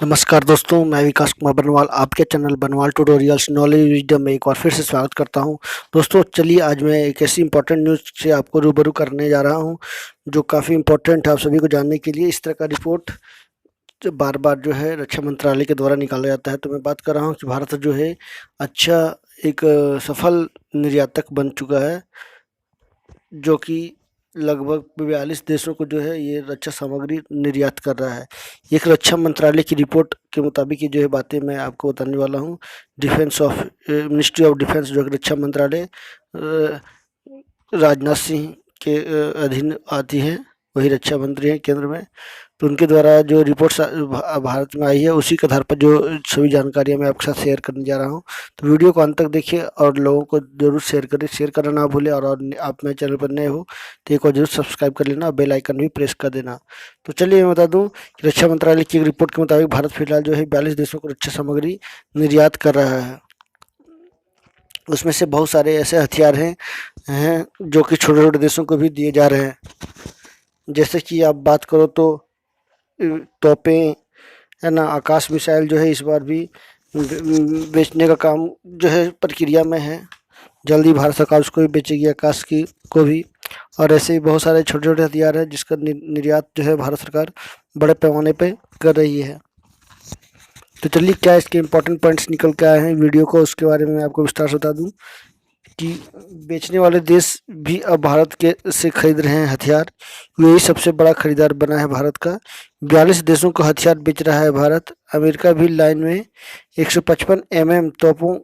नमस्कार दोस्तों, मैं विकास कुमार बनवाल आपके चैनल बनवाल ट्यूटोरियल्स नॉलेज विजडम में एक बार फिर से स्वागत करता हूं। दोस्तों चलिए आज मैं एक ऐसी इंपॉर्टेंट न्यूज़ से आपको रूबरू करने जा रहा हूं जो काफ़ी इंपॉर्टेंट है आप सभी को जानने के लिए। इस तरह का रिपोर्ट जो बार बार जो है रक्षा मंत्रालय के द्वारा निकाला जाता है। तो मैं बात कर रहा हूँ कि भारत जो है अच्छा एक सफल निर्यातक बन चुका है, जो कि लगभग 42 देशों को जो है ये रक्षा सामग्री निर्यात कर रहा है। एक रक्षा मंत्रालय की रिपोर्ट के मुताबिक ये जो है बातें मैं आपको बताने वाला हूँ। मिनिस्ट्री ऑफ डिफेंस जो कि रक्षा मंत्रालय राजनाथ सिंह के अधीन आती है, वही रक्षा मंत्री हैं केंद्र में। तो उनके द्वारा जो रिपोर्ट भारत में आई है उसी के आधार पर जो सभी जानकारियाँ मैं आपके साथ शेयर करने जा रहा हूँ। तो वीडियो को अंत तक देखिए और लोगों को ज़रूर शेयर करें। शेयर करना ना भूलें और आप मेरे चैनल पर नए हो तो एक बार जरूर सब्सक्राइब कर लेना और बेल आइकन भी प्रेस कर देना। तो चलिए मैं बता दूं कि रक्षा मंत्रालय की एक रिपोर्ट के मुताबिक भारत फिलहाल जो है 42 देशों को रक्षा सामग्री निर्यात कर रहा है। उसमें से बहुत सारे ऐसे हथियार हैं जो कि छोटे छोटे देशों को भी दिए जा रहे हैं। जैसे कि आप बात करो तो तोपें है ना, आकाश मिसाइल जो है इस बार भी बेचने का काम जो है प्रक्रिया में है। जल्दी भारत सरकार उसको भी बेचेगी, आकाश की को भी। और ऐसे ही बहुत सारे छोटे छोटे हथियार हैं जिसका निर्यात जो है भारत सरकार बड़े पैमाने पे कर रही है। तो चलिए क्या इसके इम्पोर्टेंट पॉइंट्स निकल के आए हैं वीडियो को उसके बारे में मैं आपको विस्तार से बता दूं कि बेचने वाले देश भी अब भारत के से खरीद रहे हैं हथियार। यही सबसे बड़ा खरीदार बना है भारत का। 42 देशों को हथियार बेच रहा है भारत। अमेरिका भी लाइन में 155 mm तोपों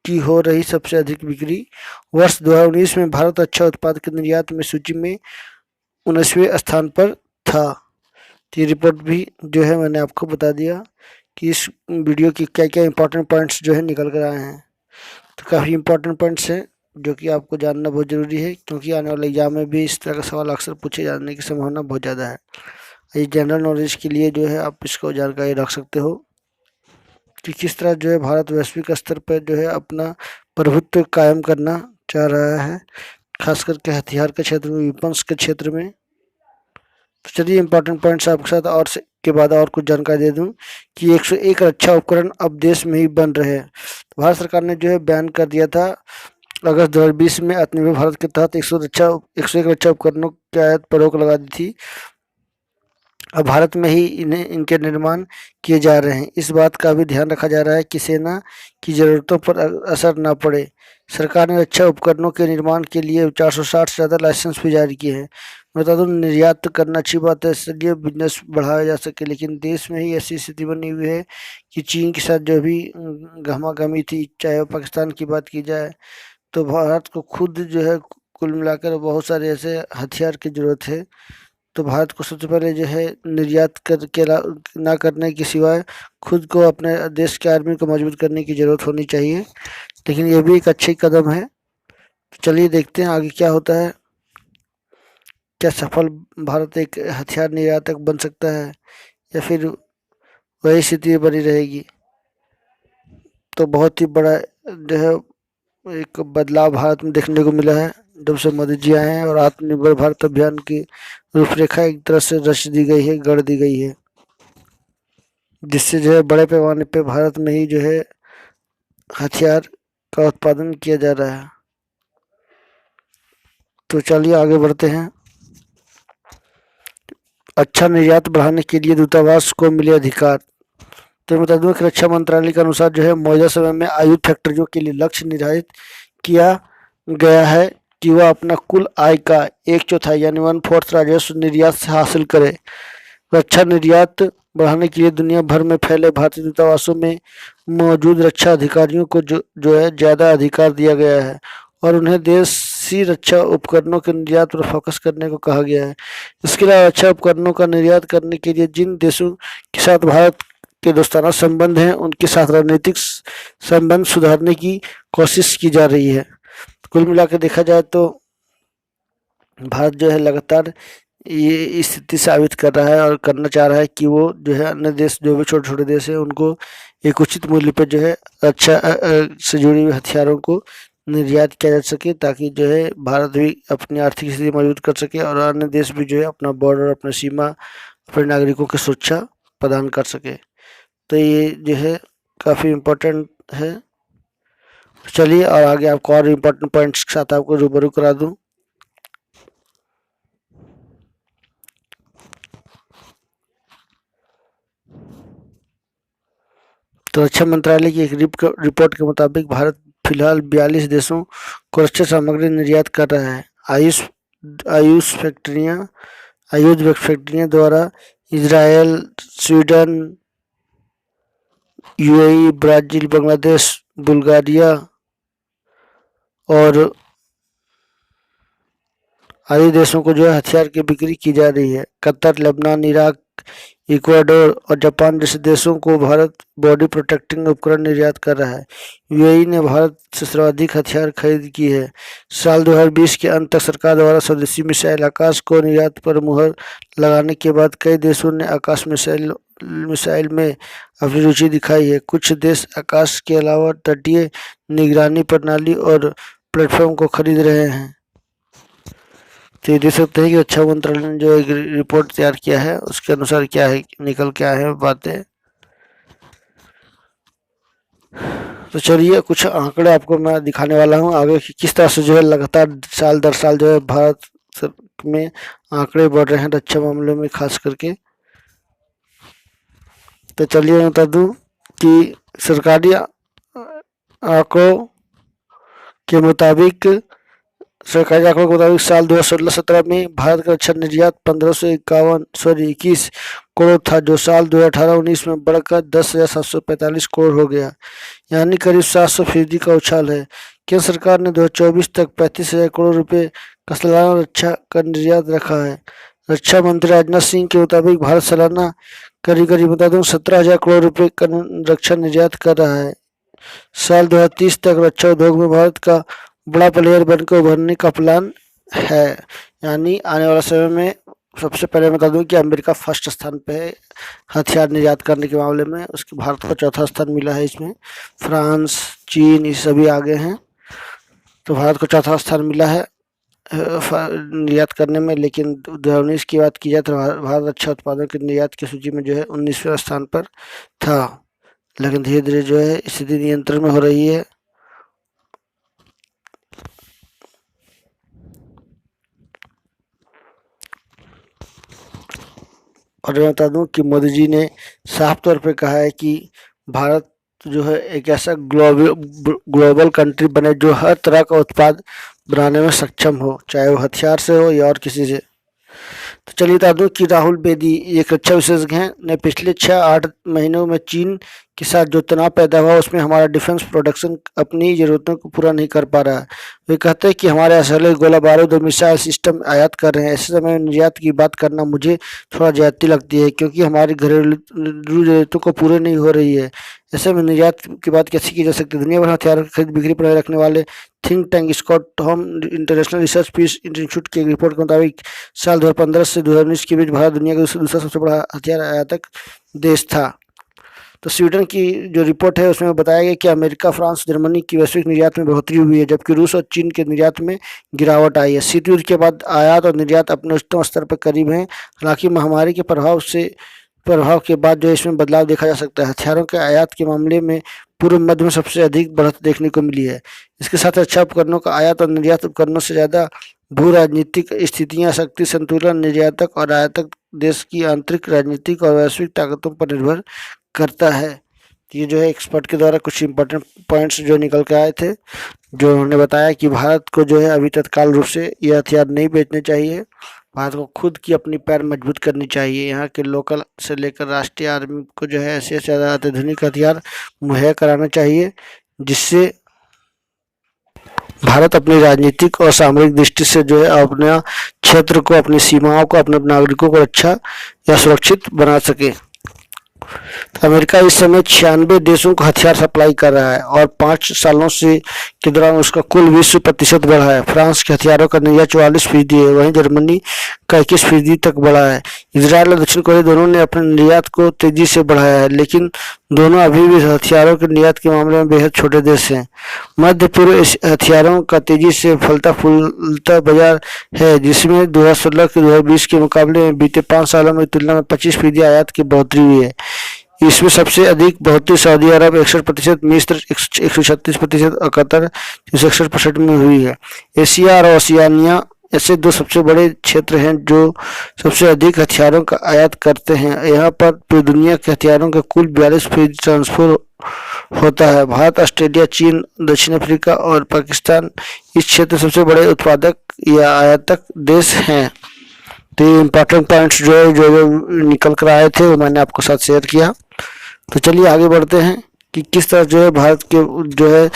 की हो रही सबसे अधिक बिक्री। वर्ष 2019 में भारत रक्षा उत्पाद के निर्यात में सूची में 19वें स्थान पर था। तो ये रिपोर्ट भी जो है मैंने आपको बता दिया कि इस वीडियो की क्या क्या इंपॉर्टेंट पॉइंट्स जो है निकल कर आए हैं। तो काफ़ी इंपॉर्टेंट पॉइंट्स हैं जो कि आपको जानना बहुत ज़रूरी है, क्योंकि आने वाले एग्जाम में भी इस तरह का सवाल अक्सर पूछे जाने की संभावना बहुत ज़्यादा है। ये जनरल नॉलेज के लिए जो है आप इसको जानकारी रख सकते हो कि किस तरह जो है भारत वैश्विक स्तर पर जो है अपना प्रभुत्व कायम करना चाह रहा है, खास करके हथियार के क्षेत्र में, वेपन्स के क्षेत्र में। तो चलिए इंपॉर्टेंट पॉइंट्स आपके साथ और से के बाद और कुछ जानकारी दे दूं कि 101 रक्षा उपकरण अब देश में ही बन रहे हैं। तो भारत सरकार ने जो है बैन कर दिया था अगस्त 2020 में आत्मनिर्भर भारत के तहत 101 रक्षा उपकरणों की आयात पर रोक लगा दी थी। अब भारत में ही इनके निर्माण किए जा रहे हैं। इस बात का भी ध्यान रखा जा रहा है कि सेना की ज़रूरतों पर असर न पड़े। सरकार ने रक्षा उपकरणों के निर्माण के लिए 460 से ज़्यादा लाइसेंस भी जारी किए हैं। बता दूं, निर्यात तो करना अच्छी बात है, इसलिए बिजनेस बढ़ाया जा सके, लेकिन देश में ही ऐसी स्थिति बनी हुई है कि चीन के साथ जो भी गहमागहमी थी, चाहे वो पाकिस्तान की बात की जाए, तो भारत को खुद जो है कुल मिलाकर बहुत सारे ऐसे हथियार की ज़रूरत है। तो भारत को सबसे पहले जो है निर्यात करके ना करने के सिवाय खुद को, अपने देश के आर्मी को मजबूत करने की ज़रूरत होनी चाहिए। लेकिन ये भी एक अच्छी कदम है। तो चलिए देखते हैं आगे क्या होता है। क्या सफल भारत एक हथियार निर्यातक बन सकता है या फिर वही स्थिति बनी रहेगी। तो बहुत ही बड़ा जो है एक बदलाव भारत में देखने को मिला है जब से मोदी जी आए हैं, और आत्मनिर्भर भारत अभियान की रूपरेखा एक तरह से रच दी गई है, गढ़ दी गई है, जिससे जो है बड़े पैमाने पे भारत में ही जो है हथियार का उत्पादन किया जा रहा है। तो चलिए आगे बढ़ते हैं। अच्छा निर्यात बढ़ाने के लिए दूतावास को मिले अधिकार। तो बता दूं कि रक्षा मंत्रालय के अनुसार जो है मौजूदा समय में आयुध फैक्ट्रियों के लिए लक्ष्य निर्धारित किया गया है कि वह अपना कुल आय का 1/4 यानी 1/4 राजस्व निर्यात से हासिल करे। रक्षा निर्यात बढ़ाने के लिए दुनिया भर में फैले भारतीय दूतावासों में मौजूद रक्षा अधिकारियों को जो है ज़्यादा अधिकार दिया गया है और उन्हें देशी रक्षा उपकरणों के निर्यात पर फोकस करने को कहा गया है। इसके अलावा रक्षा उपकरणों का निर्यात करने के लिए जिन देशों के साथ भारत के दोस्ताना संबंध हैं, उनके साथ रणनीतिक संबंध सुधारने की कोशिश की जा रही है। कुल मिलाकर देखा जाए तो भारत जो है लगातार ये स्थिति साबित कर रहा है और करना चाह रहा है कि वो जो है अन्य देश, जो भी छोटे छोटे देश है, उनको एक उचित मूल्य पर जो है रक्षा से जुड़े हुए हथियारों को निर्यात किया जा सके, ताकि जो है भारत भी अपनी आर्थिक स्थिति मजबूत कर सके और अन्य देश भी जो है अपना बॉर्डर, अपना सीमा, अपने नागरिकों की सुरक्षा प्रदान कर सके। तो ये जो है काफ़ी इम्पोर्टेंट है। चलिए और आगे आपको और इम्पोर्टेंट पॉइंट्स के साथ आपको रूबरू करा दूं। तो रक्षा मंत्रालय की एक रिपोर्ट के मुताबिक भारत फिलहाल 42 देशों को रक्षा सामग्री निर्यात कर रहा है। आयुष फैक्ट्रियां द्वारा Israel, Sweden, UAE, Brazil, Bangladesh, Bulgaria और आदि देशों को जो है हथियार की बिक्री की जा रही है। कतर, लेबनान, इराक, इक्वाडोर और जापान जैसे देशों को भारत बॉडी प्रोटेक्टिंग उपकरण निर्यात कर रहा है। यूएई ने भारत से सर्वाधिक हथियार खरीद की है। साल 2020 के अंत तक सरकार द्वारा स्वदेशी मिसाइल आकाश को निर्यात पर मुहर लगाने के बाद कई देशों ने आकाश मिसाइल में अपनी रुचि दिखाई है। कुछ देश आकाश के अलावा तटीय निगरानी प्रणाली और प्लेटफॉर्म को खरीद रहे हैं। तो ये देख सकते हैं कि रक्षा मंत्रालय ने जो एक रिपोर्ट तैयार किया है उसके अनुसार क्या है, निकल के आए हैं बातें। तो चलिए कुछ आंकड़े आपको मैं दिखाने वाला हूं आगे कि किस तरह से जो है लगातार साल दर साल जो है भारत में आंकड़े बढ़ रहे हैं रक्षा मामलों में खास करके। तो चलिए मैं बता दूं कि सरकारी आंकड़ों के मुताबिक साल 2016-17 में भारत का रक्षा निर्यात 21 करोड़ था, जो साल 2018-19 में बढ़कर 10,745 करोड़ हो गया, यानी करीब 700% का उछाल है। केंद्र सरकार ने 2024 तक 35,000 करोड़ रुपए का सालाना रक्षा का निर्यात रखा है। रक्षा मंत्री राजनाथ सिंह के मुताबिक भारत सालाना करीब 17,000 करोड़ रुपए का रक्षा निर्यात कर रहा है। साल 2030 तक रक्षा उद्योग में भारत का बड़ा प्लेयर बनकर उभरने का प्लान है। यानी आने वाला समय में सबसे पहले बता दूं कि अमेरिका फर्स्ट स्थान पे है हथियार निर्यात करने के मामले में, उसके भारत को चौथा स्थान मिला है। इसमें फ्रांस, चीन ये सभी आगे हैं, तो भारत को चौथा स्थान मिला है निर्यात करने में। लेकिन 2019 की बात की जाए तो भारत रक्षा उत्पादों की निर्यात की सूची में जो है 19वें स्थान पर था, लेकिन धीरे धीरे जो है स्थिति नियंत्रण में हो रही है। और मैं बता दूं कि मोदी जी ने साफ तौर पे कहा है कि भारत जो है एक ऐसा ग्लोबल कंट्री बने जो हर तरह का उत्पाद बनाने में सक्षम हो, चाहे वो हथियार से हो या और किसी से। तो चलिए बता दूं कि राहुल बेदी एक रक्षा विशेषज्ञ हैं, ने पिछले 6-8 महीनों में चीन के साथ जो तनाव पैदा हुआ उसमें हमारा डिफेंस प्रोडक्शन अपनी ज़रूरतों को पूरा नहीं कर पा रहा है। वे कहते हैं कि हमारे असले गोला बारूद और मिसाइल सिस्टम आयात कर रहे हैं। ऐसे समय में निर्यात की बात करना मुझे थोड़ा ज्यादती लगती है, क्योंकि हमारी घरेलू ज़रूरतों को पूरे नहीं हो रही है। ऐसे में निर्यात की बात कैसे की जा सकती है? दुनिया भर हथियार खरीद बिक्री पर रखने वाले think tank Stockholm international research peace institute की एक रिपोर्ट के मुताबिक साल 2015 से 2019 के बीच भारत दुनिया का दूसरा सबसे बड़ा हथियार आयातक देश था। तो स्वीडन की जो रिपोर्ट है उसमें बताया गया कि अमेरिका, फ्रांस, जर्मनी की वैश्विक निर्यात में बढ़ोतरी हुई है, जबकि रूस और चीन के निर्यात में गिरावट आई है। शीत युद्ध के बाद आयात और निर्यात अपने उच्चतम स्तर पर करीब हैं। हालांकि महामारी के प्रभाव के बाद जो इसमें बदलाव देखा जा सकता है। हथियारों के आयात के मामले में पूर्व मध्य में सबसे अधिक बढ़त देखने को मिली है। इसके साथ रक्षा उपकरणों का आयात और निर्यात उपकरणों से ज़्यादा भू राजनीतिक स्थितियाँ, शक्ति संतुलन, निर्यातक और आयातक देश की आंतरिक राजनीतिक और वैश्विक ताकतों पर निर्भर करता है। ये जो है एक्सपर्ट के द्वारा कुछ इंपॉर्टेंट पॉइंट्स जो निकल के आए थे, जो उन्होंने बताया कि भारत को जो है अभी तत्काल रूप से ये हथियार नहीं बेचने चाहिए। भारत को खुद की अपनी पैर मजबूत करनी चाहिए। यहाँ के लोकल से लेकर राष्ट्रीय आर्मी को जो है ऐसे ज़्यादा अत्याधुनिक हथियार मुहैया कराना चाहिए, जिससे भारत अपनी राजनीतिक और सामरिक दृष्टि से जो है अपने क्षेत्र को, अपनी सीमाओं को, अपने नागरिकों को रक्षा या सुरक्षित बना सके। तो अमेरिका इस समय 96 देशों को हथियार सप्लाई कर रहा है और 5 सालों से के दौरान उसका कुल 20% बढ़ा है। फ्रांस के हथियारों का निर्यात 44% है, वहीं जर्मनी का 21% तक बढ़ा है। इजराइल और दक्षिण कोरिया दोनों ने अपने निर्यात को तेजी से बढ़ाया है, लेकिन दोनों अभी भी हथियारों के निर्यात के मामले में बेहद छोटे देश हैं। मध्य पूर्व हथियारों का तेजी से फलता फूलता बाजार है, जिसमें 2016 के 2020 के मुकाबले में बीते 5 सालों में तुलना में 25% आयात की बढ़ोतरी हुई है। इसमें सबसे अधिक बढ़ोतरी सऊदी अरब 61%, मिस्र 136% और कतर 66% में हुई है। एशिया और ओशियानिया ऐसे 2 सबसे बड़े क्षेत्र हैं जो सबसे अधिक हथियारों का आयात करते हैं। यहाँ पर पूरी दुनिया के हथियारों का कुल 42% ट्रांसफर होता है। भारत, ऑस्ट्रेलिया, चीन, दक्षिण अफ्रीका और पाकिस्तान इस क्षेत्र सबसे बड़े उत्पादक या आयातक देश हैं। तो ये इम्पोर्टेंट पॉइंट्स जो निकल कर आए थे वो मैंने आपके साथ शेयर किया। तो चलिए आगे बढ़ते हैं कि किस तरह जो है भारत के जो है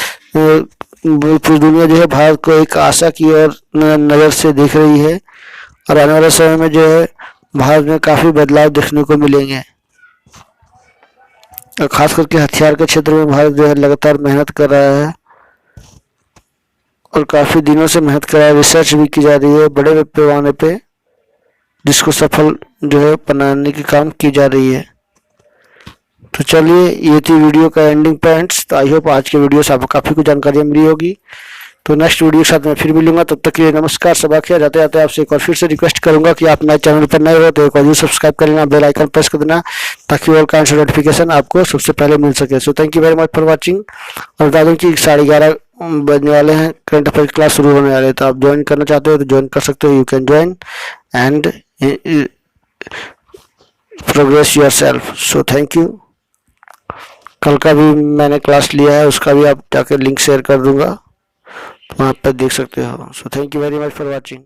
पूरी दुनिया जो है भारत को एक आशा की ओर नज़र से देख रही है और आने वाले समय में जो है भारत में काफ़ी बदलाव देखने को मिलेंगे। और खास करके हथियार के क्षेत्र में भारत जो है लगातार मेहनत कर रहा है और काफ़ी दिनों से मेहनत कर रहा है। रिसर्च भी की जा रही है बड़े पैमाने पे, जिसको सफल जो है बनाने की काम की जा रही है। तो चलिए ये थी वीडियो का एंडिंग पॉइंट्स। तो आई होप आज के वीडियो से आपको काफ़ी कुछ जानकारी मिली होगी। तो नेक्स्ट वीडियो के साथ मैं फिर मिलूंगा, तब तक के लिए नमस्कार। सबा खैर। जाते जाते आपसे एक बार फिर से रिक्वेस्ट करूंगा कि आप मेरे चैनल पर नए हो तो एक बार सब्सक्राइब कर लेना, बेल आइकन प्रेस कर देना, ताकि ऑल काइंड नोटिफिकेशन आपको सबसे पहले मिल सके। So thank you very much for watching. और बता दूँ कि 11:30 बजने वाले हैं, करंट अफेयर क्लास शुरू होने वाले हैं। तो आप ज्वाइन करना चाहते हो तो ज्वाइन कर सकते हो। You can join and progress yourself. So thank you. कल का भी मैंने क्लास लिया है, उसका भी आप जाकर लिंक शेयर कर दूंगा, वहाँ पर देख सकते हो। So thank you very much for watching.